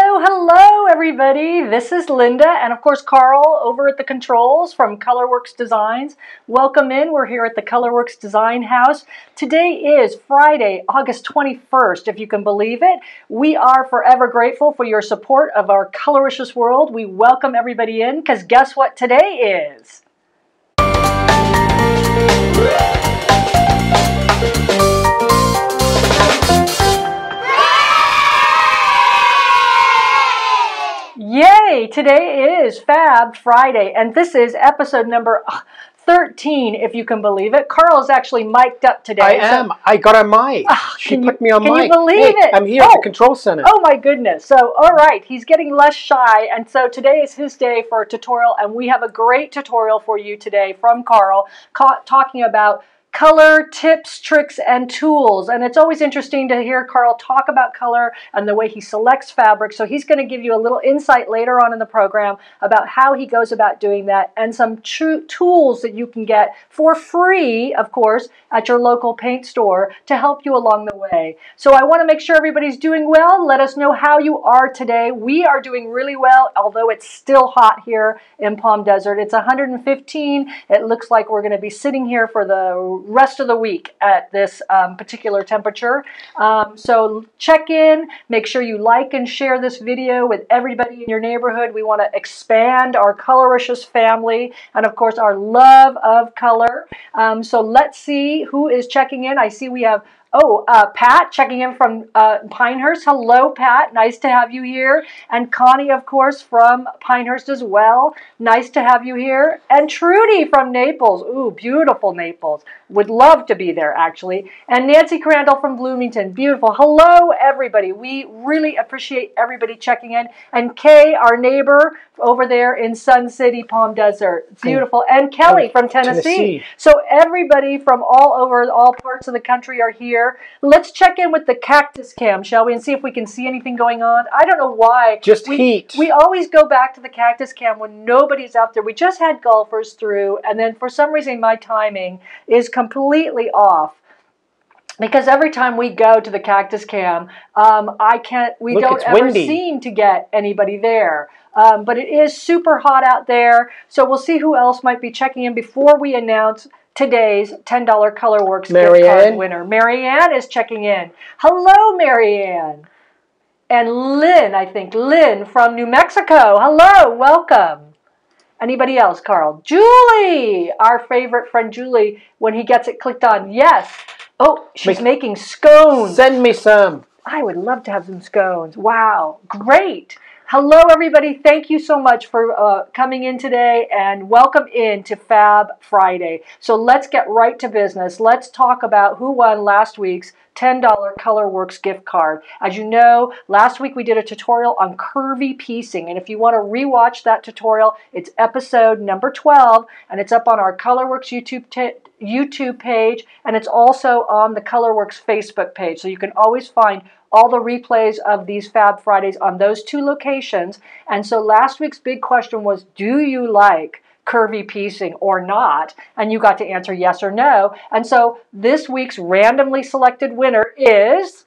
Hello, hello everybody. This is Linda and of course Carl over at the controls from Colourwerx Designs. Welcome in. We're here at the Colourwerx Design House. Today is Friday, August 21st, if you can believe it. We are forever grateful for your support of our coloricious world. We welcome everybody in because guess what today is? Yay! Today is Fab Friday, and this is episode number 13, if you can believe it. Carl is actually mic'd up today. I am. I got a mic. She put me on mic. Can you believe it? I'm here at the control center. Oh my goodness. So, all right, he's getting less shy, and so today is his day for a tutorial, and we have a great tutorial for you today from Carl talking about color tips, tricks, and tools. And it's always interesting to hear Carl talk about color and the way he selects fabric. So he's going to give you a little insight later on in the program about how he goes about doing that and some tools that you can get for free, of course, at your local paint store to help you along the way. So I want to make sure everybody's doing well. Let us know how you are today. We are doing really well, although it's still hot here in Palm Desert. It's 115. It looks like we're going to be sitting here for the rest of the week at this particular temperature. So check in, make sure you like and share this video with everybody in your neighborhood. We want to expand our coloricious family and of course our love of color. So let's see who is checking in. I see we have Pat checking in from Pinehurst. Hello, Pat. Nice to have you here. And Connie, of course, from Pinehurst as well. Nice to have you here. And Trudy from Naples. Ooh, beautiful Naples. Would love to be there, actually. And Nancy Crandall from Bloomington. Beautiful. Hello, everybody. We really appreciate everybody checking in. And Kay, our neighbor over there in Sun City, Palm Desert. Beautiful. And Kelly from Tennessee. So everybody from all over, all parts of the country are here. Let's check in with the Cactus Cam, shall we, and see if we can see anything going on. I don't know why. Just heat. We always go back to the Cactus Cam when nobody's out there. We just had golfers through, and then for some reason my timing is completely off. Because every time we go to the Cactus Cam, we don't ever seem to get anybody there. But it is super hot out there, so we'll see who else might be checking in before we announce today's $10 Colourwerx gift card winner. Marianne is checking in. Hello, Marianne. And Lynn, I think. Lynn from New Mexico. Hello, welcome. Anybody else, Carl? Julie, our favorite friend Julie, when he gets it clicked on. Yes. Oh, she's making scones. Send me some. I would love to have some scones. Wow, great. Hello, everybody. Thank you so much for coming in today and welcome in to Fab Friday. So let's get right to business. Let's talk about who won last week's $10 Colourwerx gift card. As you know, last week we did a tutorial on curvy piecing. And if you want to rewatch that tutorial, it's episode number 12 and it's up on our Colourwerx YouTube page and it's also on the Colourwerx Facebook page. So you can always find all the replays of these Fab Fridays on those two locations. And so last week's big question was, do you like curvy piecing or not? And you got to answer yes or no. And so this week's randomly selected winner is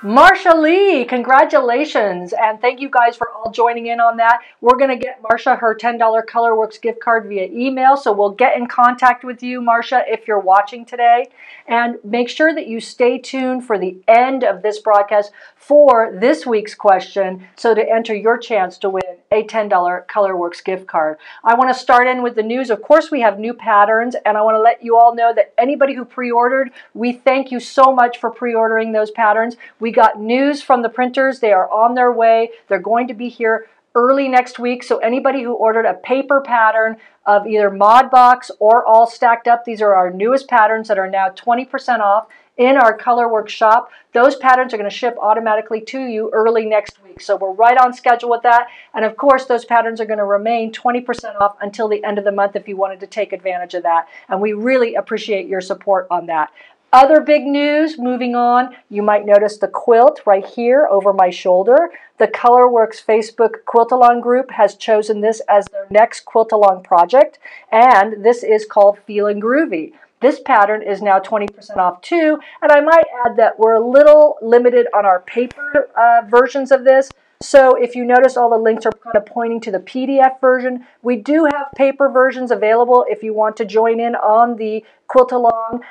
Marsha Lee. Congratulations, and thank you guys for all joining in on that. We're going to get Marsha her $10 Colourwerx gift card via email, so we'll get in contact with you, Marsha, if you're watching today. And make sure that you stay tuned for the end of this broadcast for this week's question, so to enter your chance to win a $10 Colourwerx gift card. I want to start in with the news. Of course, we have new patterns, and I want to let you all know that anybody who pre-ordered, we thank you so much for pre-ordering those patterns. We got news from the printers. They are on their way. They're going to be here early next week. So anybody who ordered a paper pattern of either Mod Box or All Stacked Up, these are our newest patterns that are now 20% off in our Colourwerx shop. Those patterns are going to ship automatically to you early next week. So we're right on schedule with that. And of course, those patterns are going to remain 20% off until the end of the month if you wanted to take advantage of that. And we really appreciate your support on that. Other big news, moving on, you might notice the quilt right here over my shoulder. The Colourwerx Facebook Quilt-Along group has chosen this as their next Quilt-Along project, and this is called Feelin' Groovy. This pattern is now 20% off too. And I might add that we're a little limited on our paper versions of this. So if you notice, all the links are kind of pointing to the PDF version. We do have paper versions available if you want to join in on the quilt along,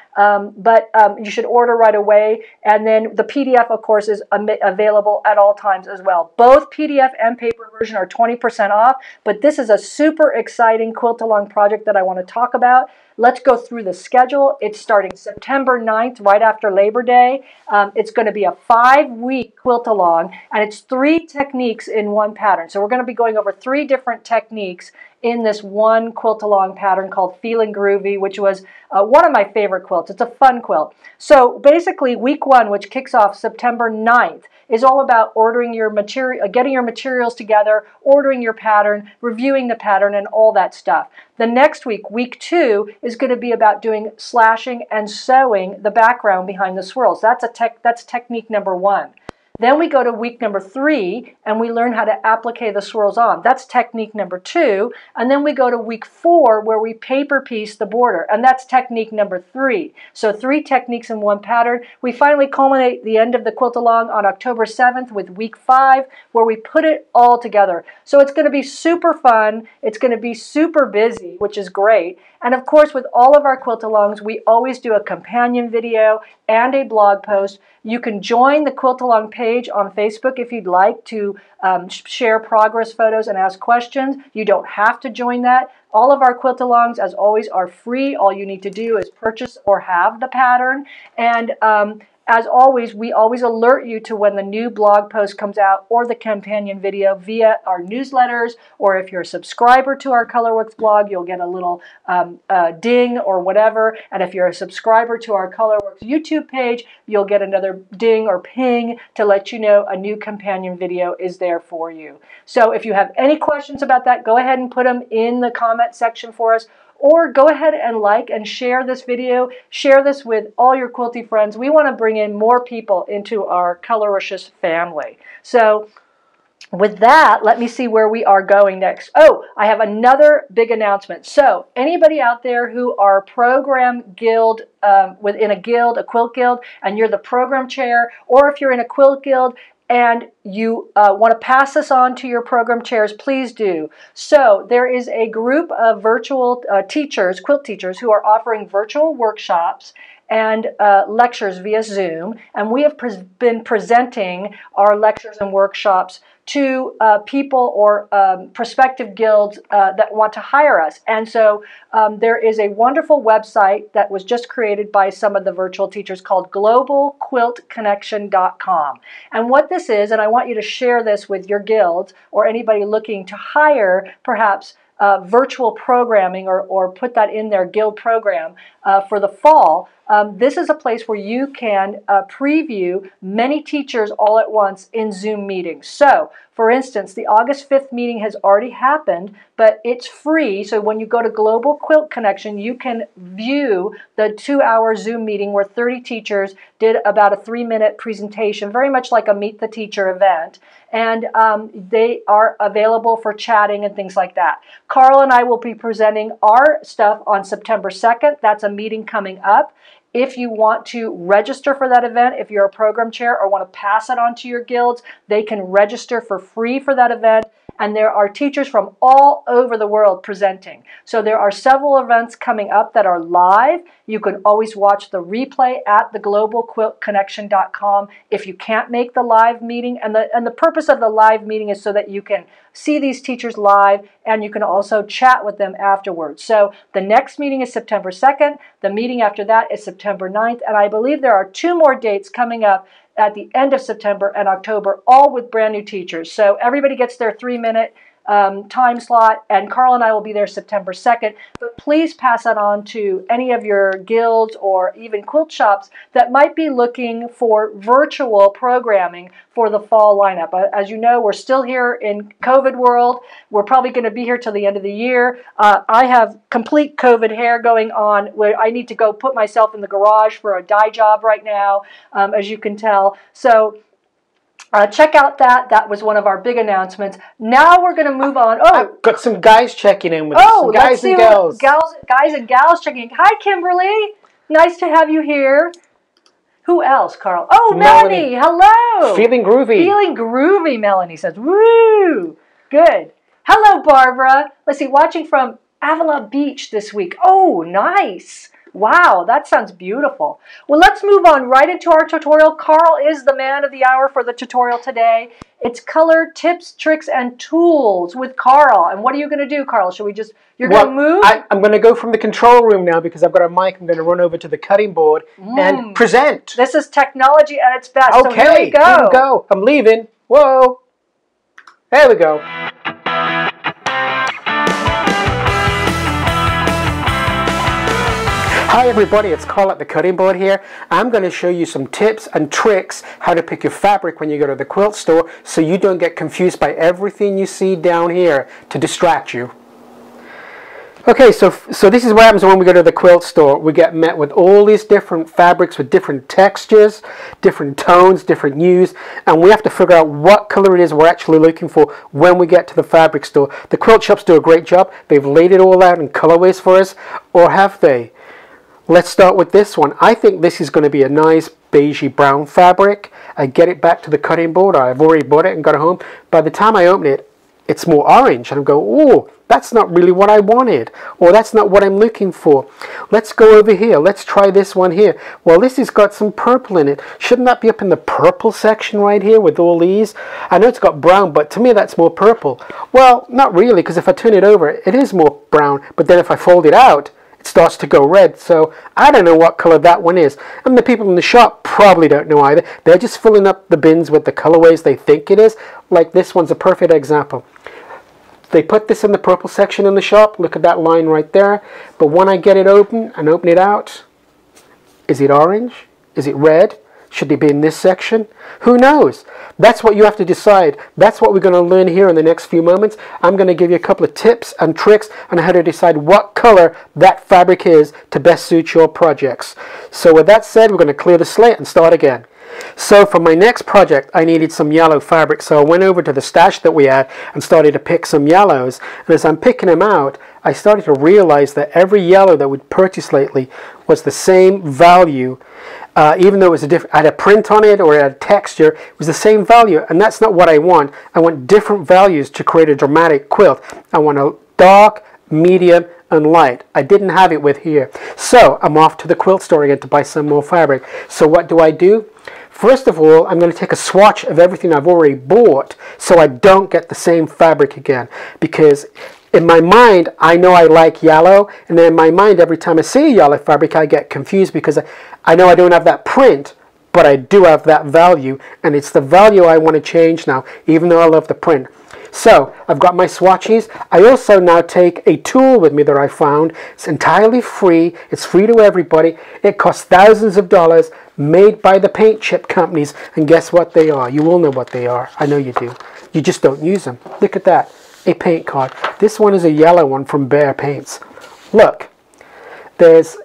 but you should order right away. And then the PDF, of course, is available at all times as well. Both PDF and paper version are 20% off, but this is a super exciting quilt along project that I want to talk about. Let's go through the schedule. It's starting September 9th, right after Labor Day. It's going to be a 5-week quilt along, and it's 3 techniques in one pattern. So we're going to be going over 3 different techniques in this one quilt along pattern called Feelin' Groovy, which was one of my favorite quilts. It's a fun quilt. So basically week 1, which kicks off September 9th, is all about ordering your material, getting your materials together, ordering your pattern, reviewing the pattern, and all that stuff. The next week, week 2, is going to be about doing slashing and sewing the background behind the swirls. That's technique number 1. Then we go to week number 3 and we learn how to applique the swirls on. That's technique number 2. And then we go to week 4 where we paper piece the border, and that's technique number 3. So 3 techniques in one pattern. We finally culminate the end of the quilt along on October 7th with week 5 where we put it all together. So it's going to be super fun. It's going to be super busy, which is great. And of course, with all of our quilt alongs, we always do a companion video and a blog post. You can join the quilt along page on Facebook if you'd like to share progress photos and ask questions. You don't have to join that. All of our quilt alongs, as always, are free. All you need to do is purchase or have the pattern. And as always, we always alert you to when the new blog post comes out or the companion video via our newsletters, or if you're a subscriber to our Colourwerx blog, you'll get a little ding or whatever. And if you're a subscriber to our Colourwerx YouTube page, you'll get another ding or ping to let you know a new companion video is there for you. So if you have any questions about that, go ahead and put them in the comment section for us. Or go ahead and like and share this video. Share this with all your quilty friends. We want to bring in more people into our Colourwerx family. So with that, let me see where we are going next. Oh, I have another big announcement. So anybody out there who are program guild, within a guild, a quilt guild, and you're the program chair, or if you're in a quilt guild, and you want to pass this on to your program chairs, please do. So there is a group of virtual teachers, quilt teachers, who are offering virtual workshops and lectures via Zoom. And we have been presenting our lectures and workshops to people or prospective guilds that want to hire us. And so there is a wonderful website that was just created by some of the virtual teachers called globalquiltconnection.com. And what this is, and I want you to share this with your guilds or anybody looking to hire perhaps virtual programming or put that in their guild program for the fall. This is a place where you can preview many teachers all at once in Zoom meetings. So, for instance, the August 5th meeting has already happened, but it's free. So when you go to Global Quilt Connection, you can view the 2-hour Zoom meeting where 30 teachers did about a 3-minute presentation, very much like a Meet the Teacher event. And they are available for chatting and things like that. Carl and I will be presenting our stuff on September 2nd. That's a meeting coming up. If you want to register for that event, if you're a program chair or want to pass it on to your guilds, they can register for free for that event. And there are teachers from all over the world presenting. So there are several events coming up that are live. You can always watch the replay at theglobalquiltconnection.com if you can't make the live meeting. And the purpose of the live meeting is so that you can see these teachers live and you can also chat with them afterwards. So the next meeting is September 2nd. The meeting after that is September 9th. And I believe there are 2 more dates coming up at the end of September and October, all with brand new teachers. So everybody gets their 3-minute time slot, and Carl and I will be there September 2nd. But please pass that on to any of your guilds or even quilt shops that might be looking for virtual programming for the fall lineup. As you know, we're still here in COVID world. We're probably going to be here till the end of the year. I have complete COVID hair going on where I need to go put myself in the garage for a dye job right now, as you can tell. So check out that. That was one of our big announcements. Now we're going to move on. Oh, I've got some guys checking in with us. Some guys and gals. Guys and gals checking in. Hi, Kimberly. Nice to have you here. Who else, Carl? Oh, Melanie. Hello. Feeling groovy. Feeling groovy, Melanie says. Woo. Good. Hello, Barbara. Let's see, watching from Avila Beach this week. Oh, nice. Wow, that sounds beautiful. Well, let's move on right into our tutorial. Carl is the man of the hour for the tutorial today. It's color tips, tricks, and tools with Carl. And what are you going to do, Carl? Should we just, you're going to move? I'm going to go from the control room now because I've got a mic. I'm going to run over to the cutting board and present. This is technology at its best. Okay, so here we go. Here we go. I'm leaving. Whoa. There we go. Hi everybody, it's Carl at the cutting board here. I'm going to show you some tips and tricks how to pick your fabric when you go to the quilt store so you don't get confused by everything you see down here to distract you. Okay, so this is what happens when we go to the quilt store. We get met with all these different fabrics with different textures, different tones, different hues, and we have to figure out what color it is we're actually looking for when we get to the fabric store. The quilt shops do a great job. They've laid it all out in colorways for us, or have they? Let's start with this one. I think this is going to be a nice beigey brown fabric. I get it back to the cutting board. I've already bought it and got it home. By the time I open it, it's more orange. And I go, oh, that's not really what I wanted. Or that's not what I'm looking for. Let's go over here. Let's try this one here. Well, this has got some purple in it. Shouldn't that be up in the purple section right here with all these? I know it's got brown, but to me that's more purple. Well, not really, because if I turn it over, it is more brown. But then if I fold it out, it starts to go red, so I don't know what color that one is. And the people in the shop probably don't know either. They're just filling up the bins with the colorways they think it is. Like this one's a perfect example. They put this in the purple section in the shop. Look at that line right there. But when I get it open and open it out, is it orange? Is it red? Should it be in this section? Who knows? That's what you have to decide. That's what we're going to learn here in the next few moments. I'm going to give you a couple of tips and tricks on how to decide what color that fabric is to best suit your projects. So with that said, we're going to clear the slate and start again. So for my next project, I needed some yellow fabric. So I went over to the stash that we had and started to pick some yellows. And as I'm picking them out, I started to realize that every yellow that we'd purchased lately was the same value. Even though it was I had a print on it or it had a texture, it was the same value, and that's not what I want. I want different values to create a dramatic quilt. I want a dark, medium, and light. I didn't have it with here. So I'm off to the quilt store again to buy some more fabric. So what do? First of all, I'm going to take a swatch of everything I've already bought so I don't get the same fabric again, because in my mind, I know I like yellow, and then in my mind, every time I see yellow fabric, I get confused because I know I don't have that print, but I do have that value, and it's the value I want to change now, even though I love the print. So, I've got my swatches. I also now take a tool with me that I found. It's entirely free. It's free to everybody. It costs thousands of dollars, made by the paint chip companies, and guess what they are? You all know what they are. I know you do. You just don't use them. Look at that. A paint card. This one is a yellow one from Bear Paints. Look, there's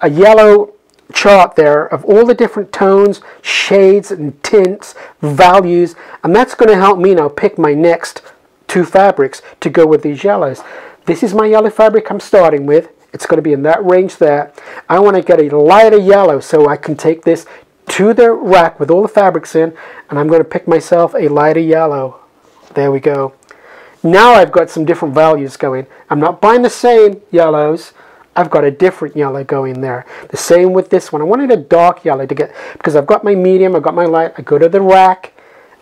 a yellow chart there of all the different tones, shades, and tints, values, and that's going to help me now pick my next two fabrics to go with these yellows. This is my yellow fabric I'm starting with. It's going to be in that range there. I want to get a lighter yellow so I can take this to the rack with all the fabrics in, and I'm going to pick myself a lighter yellow. There we go. Now I've got some different values going. I'm not buying the same yellows. I've got a different yellow going there. The same with this one. I wanted a dark yellow to get, because I've got my medium, I've got my light. I go to the rack,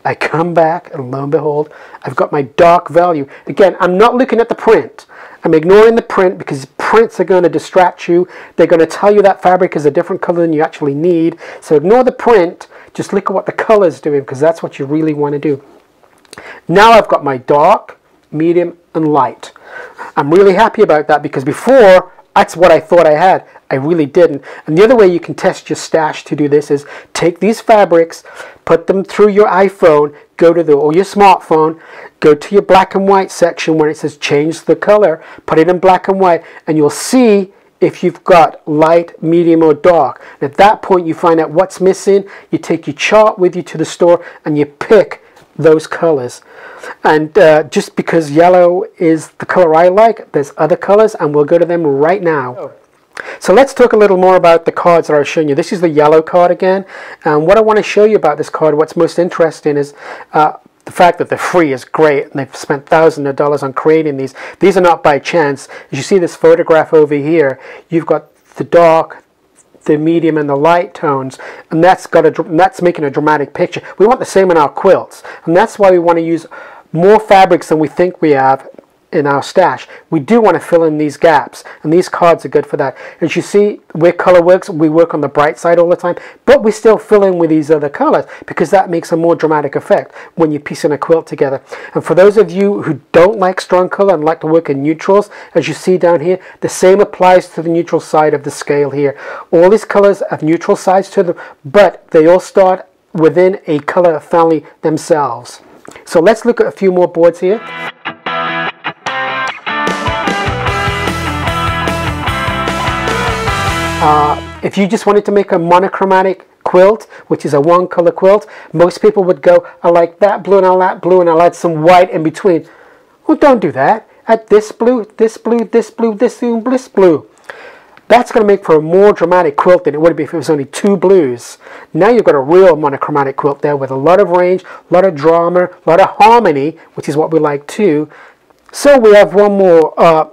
I come back, and lo and behold, I've got my dark value. Again, I'm not looking at the print. I'm ignoring the print because prints are going to distract you. They're going to tell you that fabric is a different color than you actually need. So ignore the print. Just look at what the color is doing, because that's what you really want to do. Now I've got my dark, medium, and light. I'm really happy about that because before, that's what I thought I had. I really didn't. And the other way you can test your stash to do this is take these fabrics, put them through your iPhone, go to or your smartphone, go to your black and white section where it says change the color, put it in black and white, and you'll see if you've got light, medium, or dark. And at that point, you find out what's missing. You take your chart with you to the store and you pick those colors. And just because yellow is the color I like, there's other colors and we'll go to them right now. So let's talk a little more about the cards that I was showing you. This is the yellow card again, and what I want to show you about this card, what's most interesting is the fact that they're free is great, and they've spent thousands of dollars on creating these. These are not by chance. As you see this photograph over here, you've got the dark, the medium, and the light tones, and that's making a dramatic picture. We want the same in our quilts, and that's why we want to use more fabrics than we think we have in our stash. We do want to fill in these gaps, and these cards are good for that. As you see, with Colourwerx, we work on the bright side all the time, but we still fill in with these other colors because that makes a more dramatic effect when you're piecing a quilt together. And for those of you who don't like strong color and like to work in neutrals, as you see down here, the same applies to the neutral side of the scale here. All these colors have neutral sides to them, but they all start within a color family themselves. So let's look at a few more boards here. If you just wanted to make a monochromatic quilt, which is a one color quilt, most people would go, I like that blue and I like blue and I'll add some white in between. Well, don't do that. Add this blue, this blue, this blue, this blue, this blue. That's going to make for a more dramatic quilt than it would be if it was only two blues. Now you've got a real monochromatic quilt there with a lot of range, a lot of drama, a lot of harmony, which is what we like too. So we have one more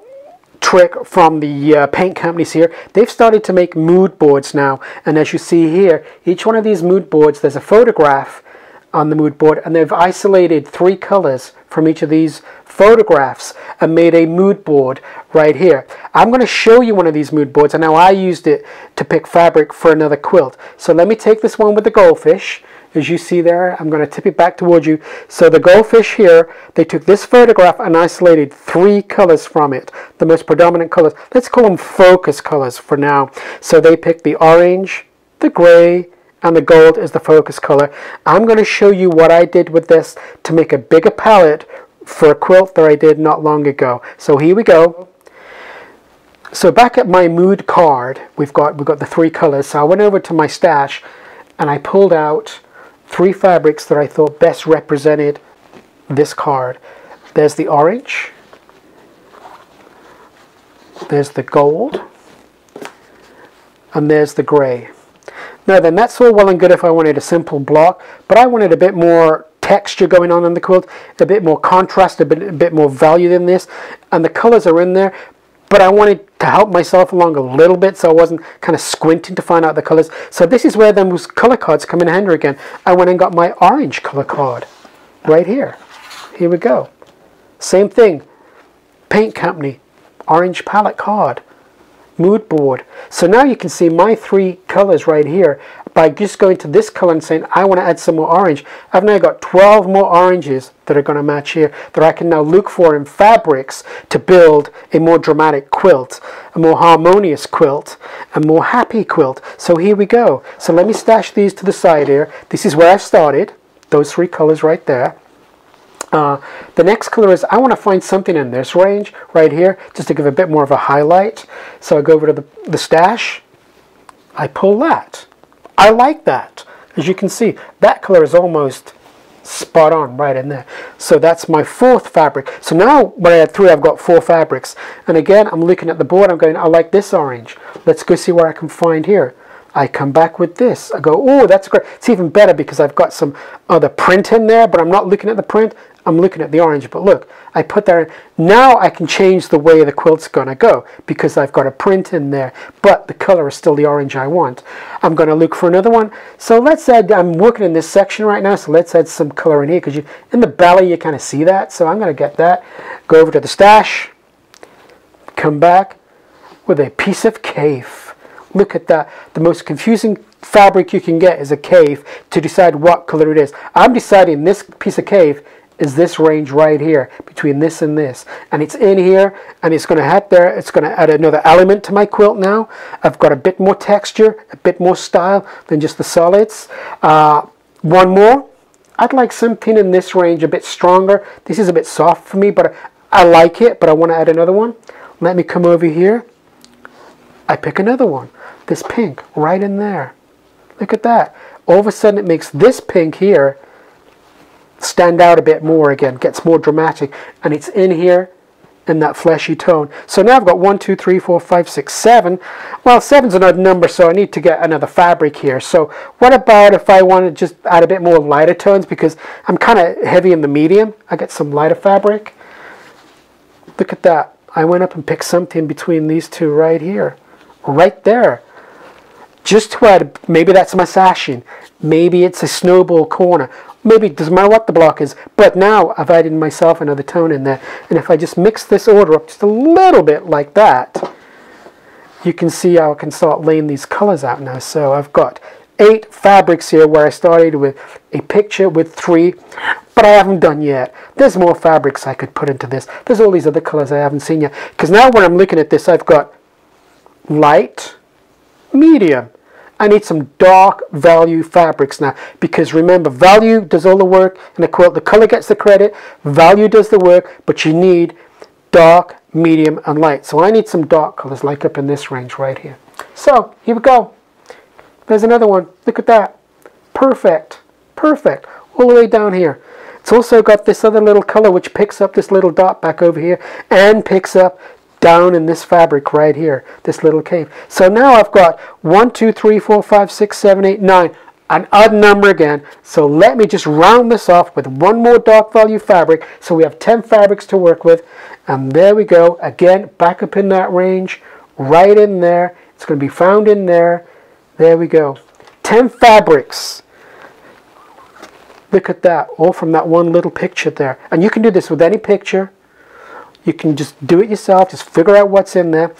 trick from the paint companies here. They've started to make mood boards now, and as you see here, each one of these mood boards, there's a photograph on the mood board, and they've isolated 3 colors from each of these photographs and made a mood board right here. I'm going to show you one of these mood boards, and now I used it to pick fabric for another quilt. So let me take this one with the goldfish. As you see there, I'm going to tip it back towards you. So the goldfish here, they took this photograph and isolated 3 colors from it, the most predominant colors. Let's call them focus colors for now. So they picked the orange, the gray, and the gold as the focus color. I'm going to show you what I did with this to make a bigger palette for a quilt that I did not long ago. So here we go. So back at my mood card, we've got the 3 colors. So I went over to my stash and I pulled out 3 fabrics that I thought best represented this card. There's the orange, there's the gold, and there's the gray. Now then, that's all well and good if I wanted a simple block, but I wanted a bit more texture going on in the quilt, a bit more contrast, a bit more value than this, and the colors are in there, but I wanted to help myself along a little bit so I wasn't kind of squinting to find out the colors. So this is where those color cards come in handy again. I went and got my orange color card right here. Here we go. Same thing. Paint company, orange palette card, mood board. So now you can see my 3 colors right here. By just going to this color and saying I want to add some more orange, I've now got 12 more oranges that are going to match here that I can now look for in fabrics to build a more dramatic quilt, a more harmonious quilt, a more happy quilt. So here we go. So let me stash these to the side here. This is where I started, those 3 colors right there. The next color is I want to find something in this range right here just to give a bit more of a highlight. So I go over to the stash, I pull that. I like that. As you can see, that color is almost spot on right in there. So that's my 4th fabric. So now when I had 3, I've got 4 fabrics. And again, I'm looking at the board, I'm going, I like this orange. Let's go see what I can find here. I come back with this. I go, oh, that's great. It's even better because I've got some other print in there, but I'm not looking at the print. I'm looking at the orange. But look, I put that in. Now I can change the way the quilt's going to go because I've got a print in there, but the color is still the orange I want. I'm going to look for another one. So let's add, I'm working in this section right now, so let's add some color in here because in the belly you kind of see that. So I'm going to get that. Go over to the stash. Come back with a piece of cave. Look at that. The most confusing fabric you can get is a cave to decide what color it is. I'm deciding this piece of cave is this range right here between this and this, and it's in here and it's going to add there. It's going to add another element to my quilt now. I've got a bit more texture, a bit more style than just the solids. One more. I'd like something in this range a bit stronger. This is a bit soft for me, but I like it, but I want to add another one. Let me come over here. I pick another one. This pink right in there. Look at that. All of a sudden it makes this pink here stand out a bit more again, gets more dramatic, and it's in here in that fleshy tone. So now I've got 1, 2, 3, 4, 5, 6, 7. Well, 7's an odd number, so I need to get another fabric here. So what about if I want to just add a bit more lighter tones, because I'm kind of heavy in the medium. I get some lighter fabric. Look at that. I went up and picked something between these two right here. Right there. Just to add, maybe that's my sashing. Maybe it's a snowball corner. Maybe it doesn't matter what the block is, but now I've added myself another tone in there. And if I just mix this order up just a little bit like that, you can see how I can start laying these colors out now. So I've got 8 fabrics here, where I started with a picture with 3, but I haven't done yet. There's more fabrics I could put into this. There's all these other colors I haven't seen yet. Because now when I'm looking at this, I've got light, medium. I need some dark value fabrics now, because remember, value does all the work in a quilt. The color gets the credit, value does the work, but you need dark, medium, and light. So I need some dark colors, like up in this range right here. So here we go. There's another one. Look at that. Perfect. Perfect. All the way down here. It's also got this other little color which picks up this little dot back over here and picks up down in this fabric right here, this little cave. So now I've got 1, 2, 3, 4, 5, 6, 7, 8, 9, an odd number again. So let me just round this off with one more dark value fabric. So we have 10 fabrics to work with. And there we go. Again, back up in that range, right in there. It's going to be found in there. There we go. 10 fabrics. Look at that, all from that one little picture there. And you can do this with any picture. You can just do it yourself, just figure out what's in there.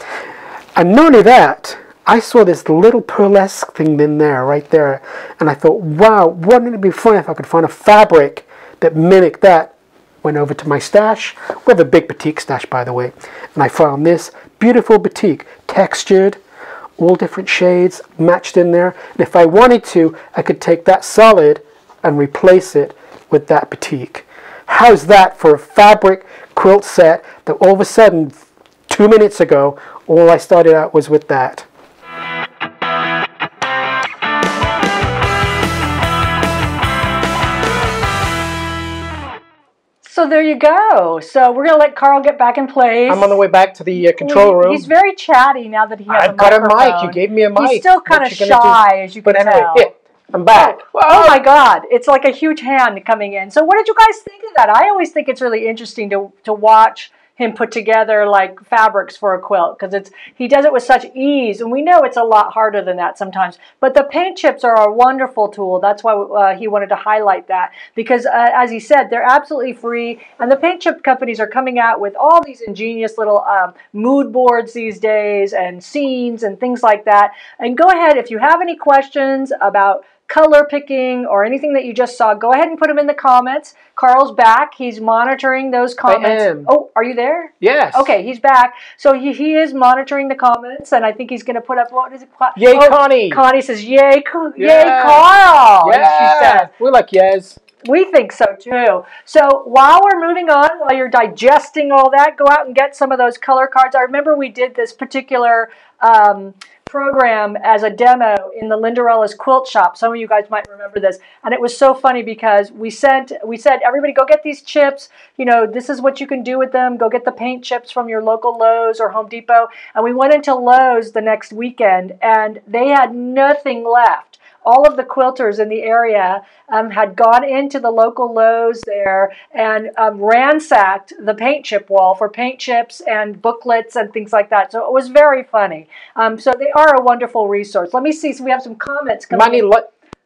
And not only that, I saw this little pearlesque thing in there, right there. And I thought, wow, wouldn't it be fun if I could find a fabric that mimicked that? Went over to my stash. We have a big batik stash, by the way. And I found this beautiful batik, textured, all different shades, matched in there. And if I wanted to, I could take that solid and replace it with that batik. How's that for a fabric quilt set that all of a sudden, 2 minutes ago, all I started out was with that? So there you go. So we're going to let Carl get back in place. I'm on the way back to the control room. He's very chatty now that he has a I've got a microphone. mic. You gave me a mic. He's still kind of shy, as you can tell. Anyway, I'm back. Oh my God. It's like a huge hand coming in. So what did you guys think of that? I always think it's really interesting to watch him put together like fabrics for a quilt, because he does it with such ease, and we know it's a lot harder than that sometimes. But the paint chips are a wonderful tool. That's why he wanted to highlight that, because as he said, they're absolutely free, and the paint chip companies are coming out with all these ingenious little mood boards these days, and scenes and things like that. And go ahead, if you have any questions about color picking or anything that you just saw, go ahead and put them in the comments. Carl's back. He's monitoring those comments. I am. Oh, are you there? Yes. Okay, he's back. So he is monitoring the comments, and I think he's going to put up, what is it? Yay, Connie. Connie says, yay, Yeah. yay, Carl. Yeah. She says. We like yes. We think so too. So while we're moving on, while you're digesting all that, go out and get some of those color cards. I remember we did this particular program as a demo in the Lindarella's quilt shop. Some of you guys might remember this, and it was so funny because we said everybody go get these chips. You know, this is what you can do with them. Go get the paint chips from your local Lowe's or Home Depot. And we went into Lowe's the next weekend, and they had nothing left. All of the quilters in the area had gone into the local Lowe's there and ransacked the paint chip wall for paint chips and booklets and things like that. So it was very funny. So they are a wonderful resource. Let me see. So we have some comments coming in.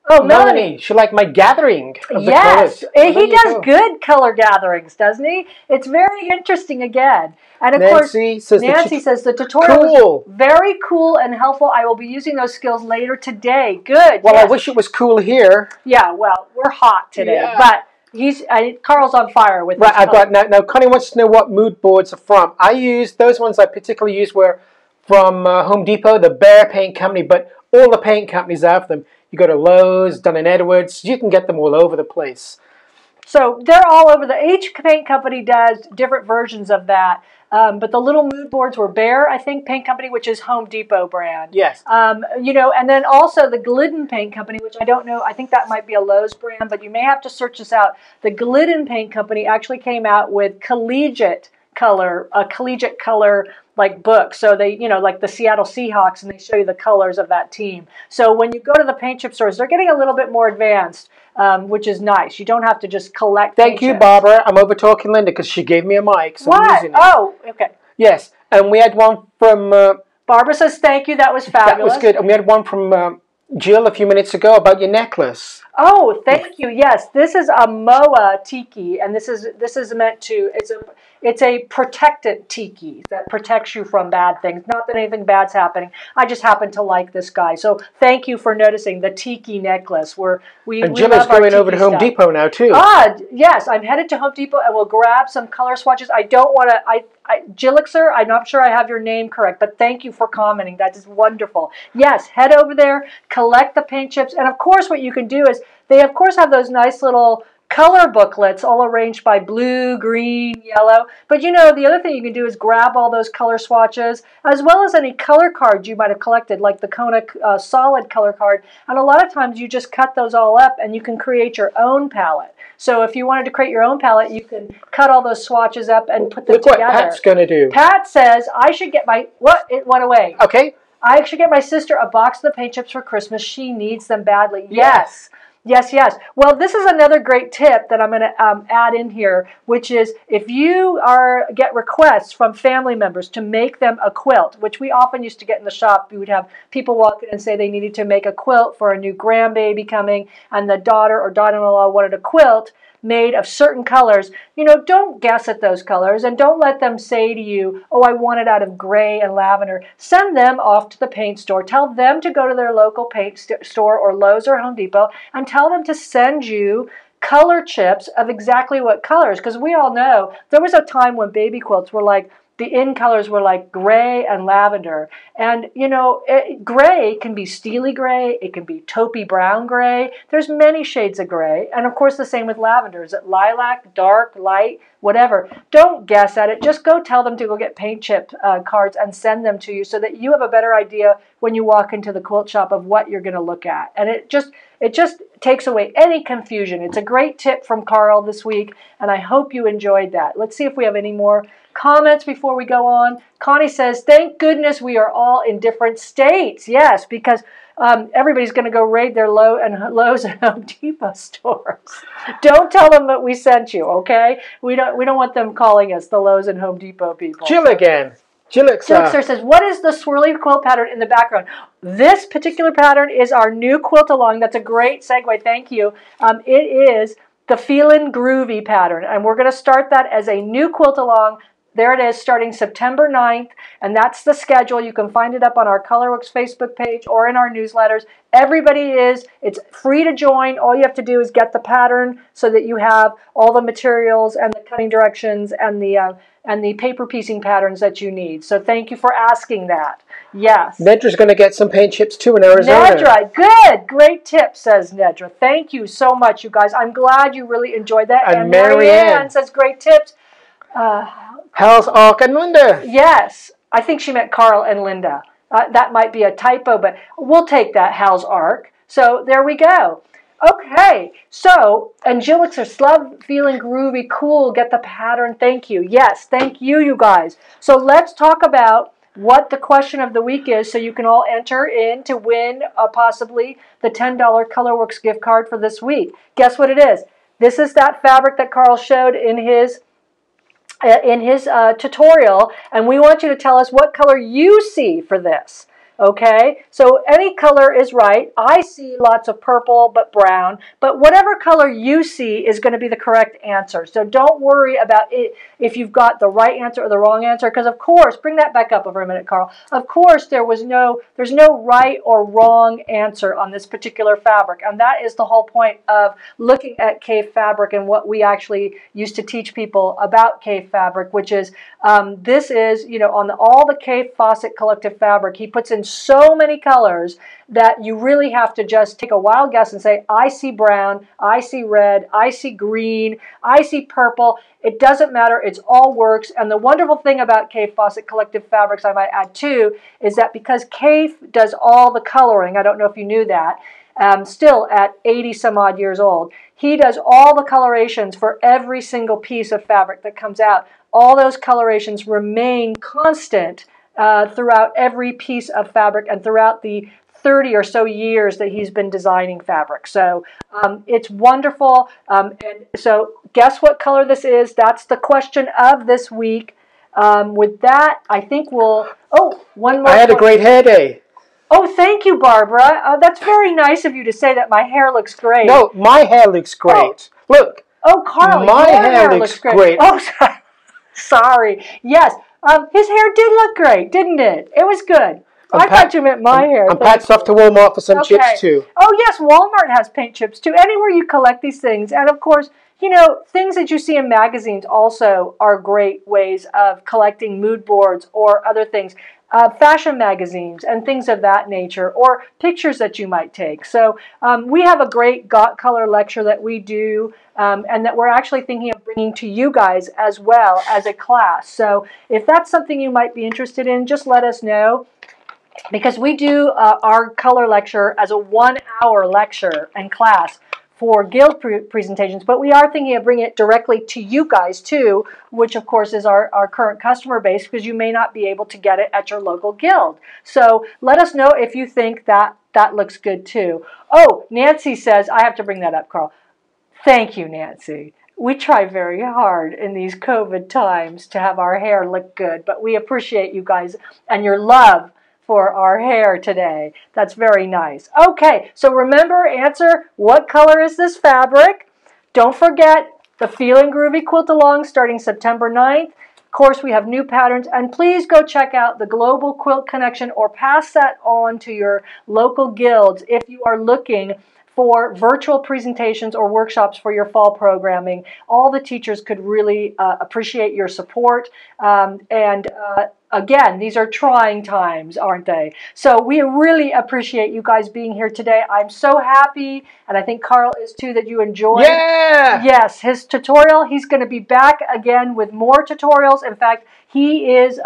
Oh, Melanie. She liked my gathering of the yes, colors. He does good color gatherings, doesn't he? It's very interesting again. And of course, Nancy says the tutorial was very cool and helpful. I will be using those skills later today. Good. Well, yes. I wish it was cool here. Yeah, well, we're hot today, but Carl's on fire with right. I've got now. Connie wants to know what mood boards are from. I use those ones. I particularly use were from Home Depot, the Bear Paint Company, but all the paint companies have them. You go to Lowe's, Dun & Edwards, you can get them all over the place. So they're all over. Each paint company does different versions of that. But the little mood boards were Bear, I think, Paint Company, which is Home Depot brand. Yes. You know, and then also the Glidden Paint Company, which I don't know. I think that might be a Lowe's brand, but you may have to search this out. The Glidden Paint Company actually came out with collegiate color, a collegiate color like book. So they, you know, like the Seattle Seahawks, and they show you the colors of that team. So when you go to the paint chip stores, they're getting a little bit more advanced, which is nice. You don't have to just collect Thank you, chips. Barbara. I'm over talking Linda because she gave me a mic. So I'm What? using it. Oh, okay. Yes, and we had one from... Barbara says thank you. That was fabulous. That was good. And we had one from Jill a few minutes ago about your necklace. Oh, thank you. Yes, this is a MOA tiki, and this is meant to. It's a protectant tiki that protects you from bad things. Not that anything bad's happening. I just happen to like this guy. So thank you for noticing the tiki necklace. And Jill is going over to Home Depot now too. Yes, I'm headed to Home Depot and we'll grab some color swatches. I don't want to. Jillixer, I'm not sure I have your name correct, but thank you for commenting. That is wonderful. Yes, head over there, collect the paint chips, and of course what you can do is they of course have those nice little color booklets all arranged by blue, green, yellow. But you know, the other thing you can do is grab all those color swatches as well as any color cards you might have collected, like the Kona solid color card. And a lot of times you just cut those all up and you can create your own palette. So if you wanted to create your own palette, you can cut all those swatches up and put them together. Look what Pat's going to do. Pat says, I should get my... What? It went away. Okay. I should get my sister a box of the paint chips for Christmas. She needs them badly. Yes. Yes, yes. Well, this is another great tip that I'm going to add in here, which is if you get requests from family members to make them a quilt, which we often used to get in the shop. We would have people walk in and say they needed to make a quilt for a new grandbaby coming, and the daughter or daughter-in-law wanted a quilt made of certain colors. You know, don't guess at those colors and don't let them say to you, oh, I want it out of gray and lavender. Send them off to the paint store. Tell them to go to their local paint store or Lowe's or Home Depot and tell them to send you color chips of exactly what colors, because we all know there was a time when baby quilts were like, the in colors were like gray and lavender. And, you know, gray can be steely gray. It can be taupey brown gray. There's many shades of gray. And, of course, the same with lavender. Is it lilac, dark, light, whatever? Don't guess at it. Just go tell them to go get paint chip cards and send them to you so that you have a better idea when you walk into the quilt shop of what you're going to look at. And it just takes away any confusion. It's a great tip from Carl this week, and I hope you enjoyed that. Let's see if we have any more comments before we go on. Connie says, thank goodness we are all in different states. Yes, because everybody's going to go raid their Lowe's and Home Depot stores. Don't tell them that we sent you, okay? We don't want them calling us the Lowe's and Home Depot people. Jill again. Jillixer says, what is the swirly quilt pattern in the background? This particular pattern is our new quilt along. That's a great segue. Thank you. It is the Feelin' Groovy pattern, and we're going to start that as a new quilt along. There it is, starting September 9th, and that's the schedule. You can find it up on our Colourwerx Facebook page or in our newsletters. It's free to join. All you have to do is get the pattern so that you have all the materials and the cutting directions and the paper piecing patterns that you need. So thank you for asking that. Yes. Nedra's going to get some paint chips too in Arizona. Nedra, good. Great tip, says Nedra. Thank you so much, you guys. I'm glad you really enjoyed that. And Marianne says great tips. How's Ark and Linda? Yes, I think she meant Carl and Linda. That might be a typo, but we'll take that, Hal's Ark. So there we go. Okay, so, and Jillixer, love feeling groovy, cool, get the pattern, thank you. Yes, thank you, you guys. So let's talk about what the question of the week is so you can all enter in to win possibly the $10 Colourwerx gift card for this week. Guess what it is? This is that fabric that Carl showed in his tutorial, and we want you to tell us what color you see for this. Okay, so any color is right. I see lots of purple but brown, but whatever color you see is going to be the correct answer. So don't worry about it if you've got the right answer or the wrong answer, because of course, bring that back up over a minute, Carl. Of course, there's no right or wrong answer on this particular fabric, and that is the whole point of looking at K fabric and what we actually used to teach people about K fabric, which is this is, you know, on all the K Fawcett Collective fabric, he puts in so many colors that you really have to just take a wild guess and say, I see brown, I see red, I see green, I see purple. It doesn't matter. It's all works. And the wonderful thing about K Fawcett Collective Fabrics, I might add too, is that because K does all the coloring, I don't know if you knew that, still at 80 some odd years old. He does all the colorations for every single piece of fabric that comes out. All those colorations remain constant throughout every piece of fabric and throughout the 30 or so years that he's been designing fabric. So it's wonderful. And so guess what color this is? That's the question of this week. With that, I think we'll... Oh, one more. I had a great hair day. Oh, thank you, Barbara. That's very nice of you to say that my hair looks great. No, my hair looks great. Oh. Look. Oh, Carl, my your hair looks great. Oh, sorry. Yes, his hair did look great, didn't it? It was good. I thought you meant my hair. I'm patched off to Walmart for some chips, too. Oh, yes, Walmart has paint chips, too. Anywhere you collect these things. And, of course, you know, things that you see in magazines also are great ways of collecting mood boards or other things. Fashion magazines and things of that nature, or pictures that you might take. So we have a great Got Color lecture that we do and that we're actually thinking of bringing to you guys as well as a class. So if that's something you might be interested in, just let us know. Because we do our color lecture as a 1-hour lecture and class for guild presentations, but we are thinking of bringing it directly to you guys too, which of course is our current customer base, because you may not be able to get it at your local guild. So let us know if you think that looks good too. Oh, Nancy says, I have to bring that up, Carl. Thank you, Nancy. We try very hard in these COVID times to have our hair look good, but we appreciate you guys and your love for our hair today. That's very nice. Okay, so remember, answer, what color is this fabric? Don't forget the Feeling Groovy Quilt-Along starting September 9th. Of course, we have new patterns, and please go check out the Global Quilt Connection or pass that on to your local guilds if you are looking for virtual presentations or workshops for your fall programming. All the teachers could really appreciate your support. Again, these are trying times, aren't they? So we really appreciate you guys being here today. I'm so happy, and I think Carl is too, that you enjoyed. Yeah! Yes, his tutorial. He's going to be back again with more tutorials. In fact, he is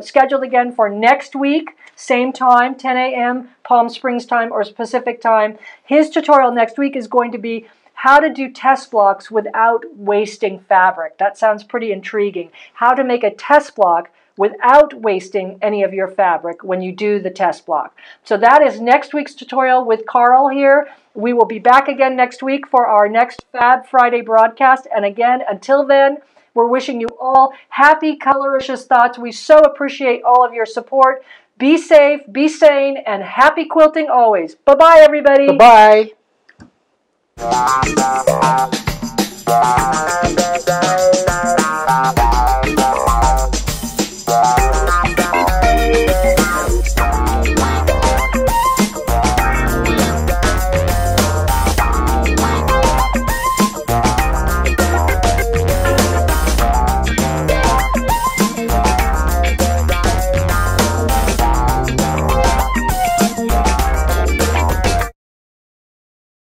scheduled again for next week. Same time, 10 a.m. Palm Springs time or Pacific time. His tutorial next week is going to be how to do test blocks without wasting fabric. That sounds pretty intriguing. How to make a test block without wasting any of your fabric when you do the test block. So that is next week's tutorial with Carl here. We will be back again next week for our next Fab Friday broadcast. And again, until then, we're wishing you all happy Colourwerx thoughts. We so appreciate all of your support. Be safe, be sane, and happy quilting always. Bye-bye, everybody. Bye-bye.